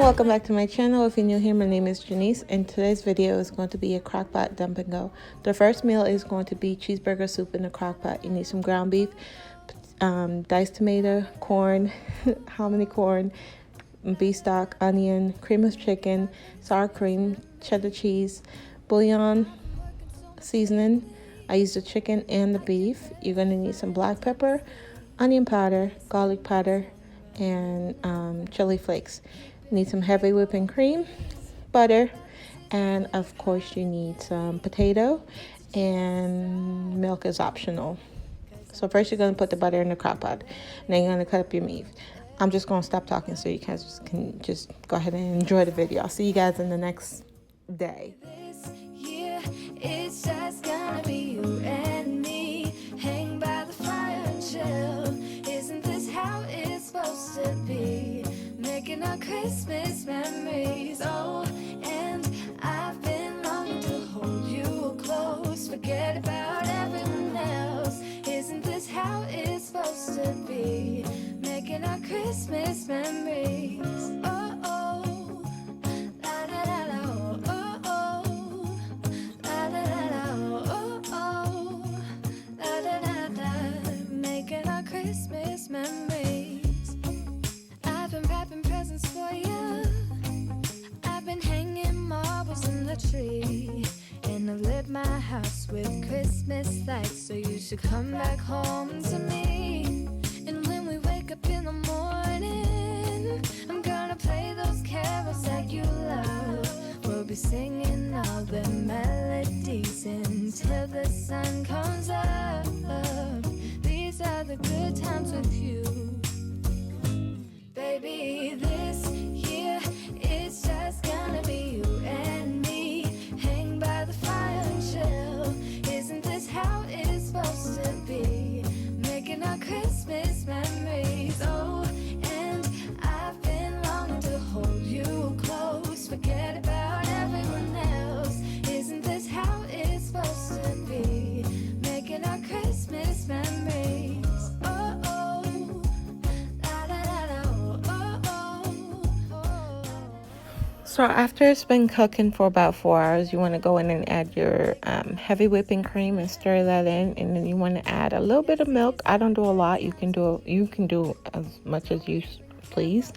welcome back to my channel. If you're new here, my name is Janice, and today's video is going to be a crockpot dump and go. The first meal is going to be cheeseburger soup in a crockpot. You need some ground beef, diced tomato, corn, hominy corn, beef stock, onion, cream of chicken, sour cream, cheddar cheese, bouillon, seasoning. I used the chicken and the beef. You're going to need some black pepper, onion powder, garlic powder, and chili flakes. You need some heavy whipping cream, butter, and of course you need some potato, and milk is optional. So first you're going to put the butter in the crock pot, and then you're going to cut up your meat. I'm just going to stop talking so you guys can just go ahead and enjoy the video. I'll see you guys in the next day. This year, it's just gonna be you and me, hang by the fire and chill. Isn't this how it's supposed to be? Making our Christmas memories. Oh, and I've been longing to hold you close, forget about everyone else. Isn't this how it's supposed to be? Making our Christmas memories. Oh, oh, la da da da, oh, oh, la da da da, oh, oh, la da da da. Making our Christmas memories. I've been wrapping presents for you. I've been hanging marbles in the tree, and I've lit my house with Christmas lights. So you should come back home to me. And when we wake up in the morning, I'm gonna play those carols that you love. We'll be singing all the melodies until the sun comes up. These are the good times with you. Baby, this year, it's just gonna be you and me, hang by the fire and chill. Isn't this how it's supposed to be? Making our Christmas memories. Oh, and I've been longing to hold you close, forget about everyone else. Isn't this how it's supposed to be? Making our Christmas memories. Oh, oh, la da da da, oh, oh, oh. So after it's been cooking for about 4 hours, you want to go in and add your heavy whipping cream and stir that in, and then you want to add a little bit of milk. I don't do a lot. You can do as much as you please,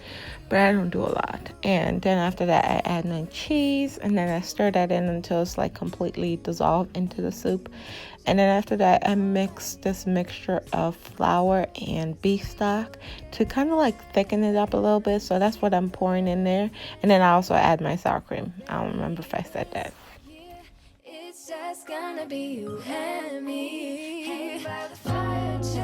but I don't do a lot. And then after that, I add my cheese, and then I stir that in until it's like completely dissolved into the soup. And then after that, I mix this mixture of flour and beef stock to kind of like thicken it up a little bit. So that's what I'm pouring in there. And then I also add my sour cream. I don't remember if I said that. It's just gonna be you and me, hang by the fire and chill.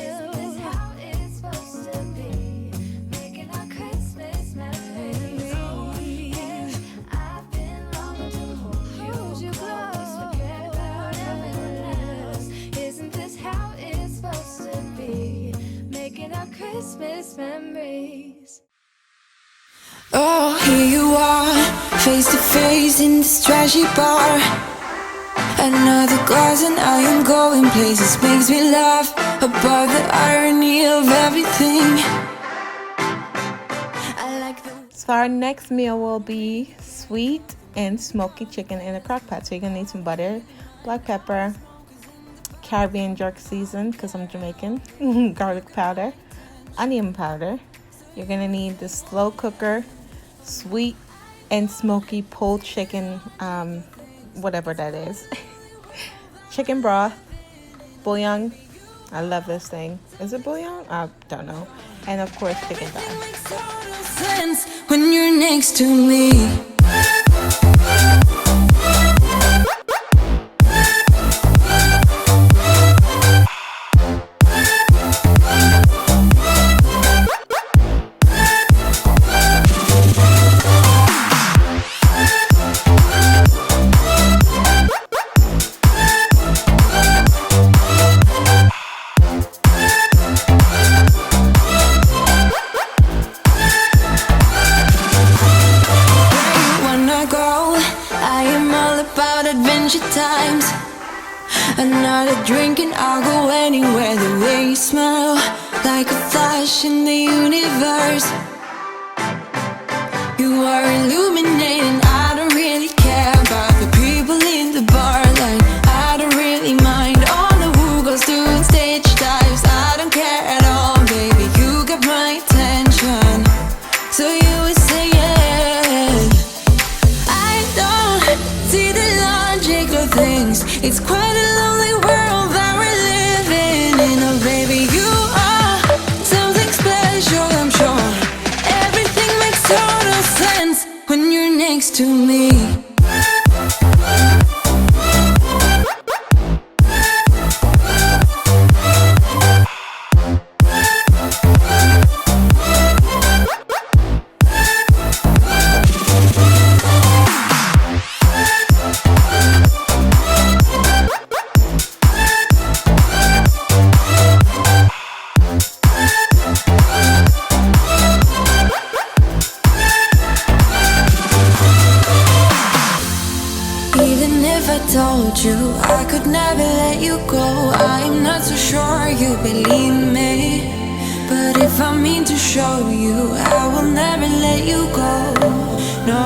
Isn't this how it's supposed to be? Making our Christmas memories. Oh, yeah. I've been longing to hold you close, forget about everyone else. Isn't this how it's supposed to be? Making our Christmas memories. Oh, here you are, face to face in this trashy bar. Another glass and I am going places. Makes me laugh about the irony of everything. I like the... So our next meal will be sweet and smoky chicken in a crock pot. So you're gonna need some butter, black pepper, Caribbean jerk season because I'm Jamaican, garlic powder, onion powder. You're gonna need the slow cooker, sweet and smoky pulled chicken, whatever that is, chicken broth, bouillon. I love this thing. Is it bouillon? I don't know. And of course, chicken thighs. It makes total sense when you're next to me. Times another drink and I'll go anywhere. The way you smell, like a flash in the universe. are illuminating. I don't really care about the people in the bar line. I don't really mind all the who goes doing stage dives. I don't care at all, baby, you got my attention. So you were saying I don't see the logic of things. It's quite a lonely world that we're living in. Oh baby, you are something special, I'm sure. Everything makes total sense when you're next to me. Told you I could never let you go. I'm not so sure you believe me, but if I mean to show you, I will never let you go. No,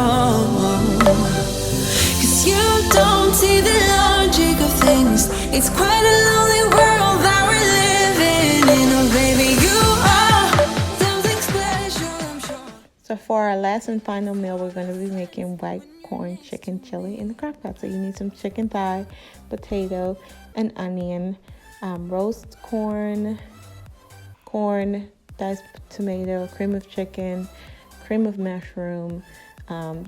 'cause you don't see the logic of things. It's quite a lonely world that we're living in. Oh baby, you are something special, I'm sure. So for our last and final meal, we're going to be making white corn chicken chili in the crock pot. So you need some chicken thigh, potato, and onion, roast corn, diced tomato, cream of chicken, cream of mushroom,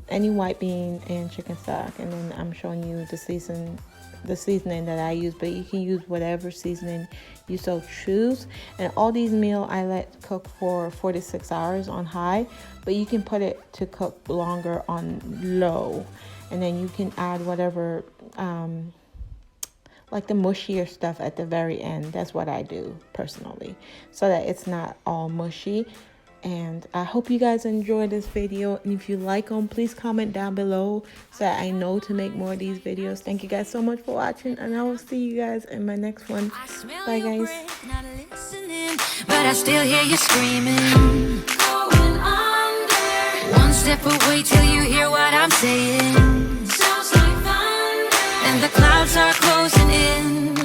any white bean, and chicken stock. And then I'm showing you the seasoning that I use, but you can use whatever seasoning you so choose. And all these meals I let cook for 4 to 6 hours on high, but you can put it to cook longer on low, and then you can add whatever like the mushier stuff at the very end. That's what I do personally, so that it's not all mushy. And I hope you guys enjoyed this video, and if you like them, please comment down below so that I know to make more of these videos. Thank you guys so much for watching, and I will see you guys in my next one. Bye guys. But I still hear you screaming, going under. One step away till you hear what I'm saying. Sounds like thunder, and the clouds are closing in.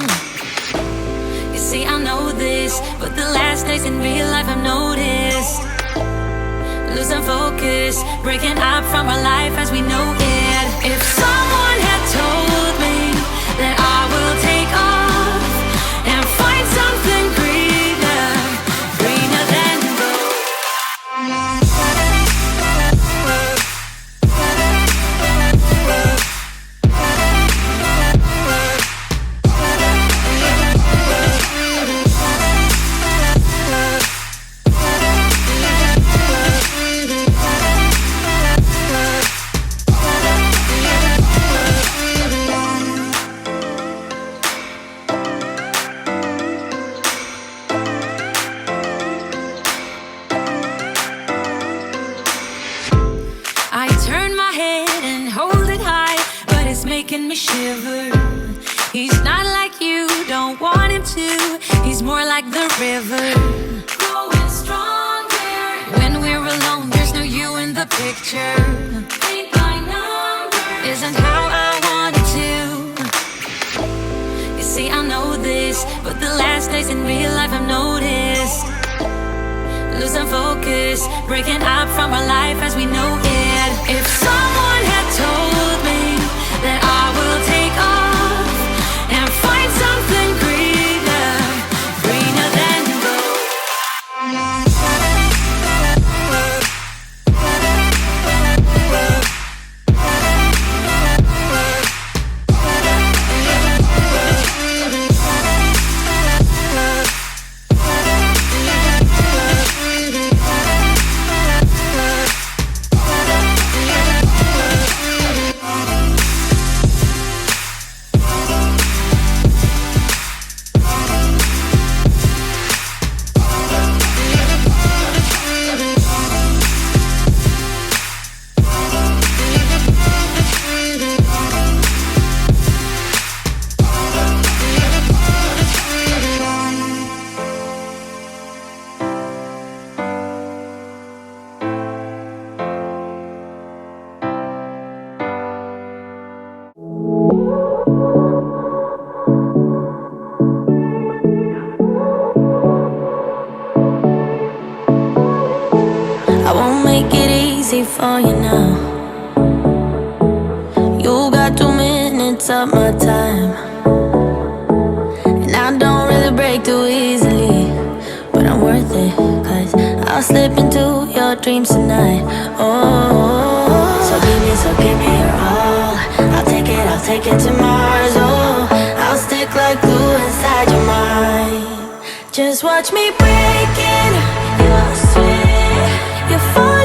You see, I know this, but the last days in real life I've noticed losing focus, breaking up from our life as we know it. If someone had told me that I will take off and find something greener, greener than gold. I turn my head and hold it high, but it's making me shiver. He's not like you, don't want him to. He's more like the river, growing stronger. When we're alone, there's no you in the picture. Ain't my number, isn't how I wanted to. You see, I know this, but the last days in real life I've noticed losing focus, breaking up from our life as we know it. If someone had told me that I will take off and find something greener, greener than gold. crazy for you now. You got 2 minutes of my time, and I don't really break too easily, but I'm worth it, 'cause I'll slip into your dreams tonight. Oh, so give me your all. I'll take it to Mars. Oh, I'll stick like glue inside your mind. Just watch me break it. You're sweet, you're fine.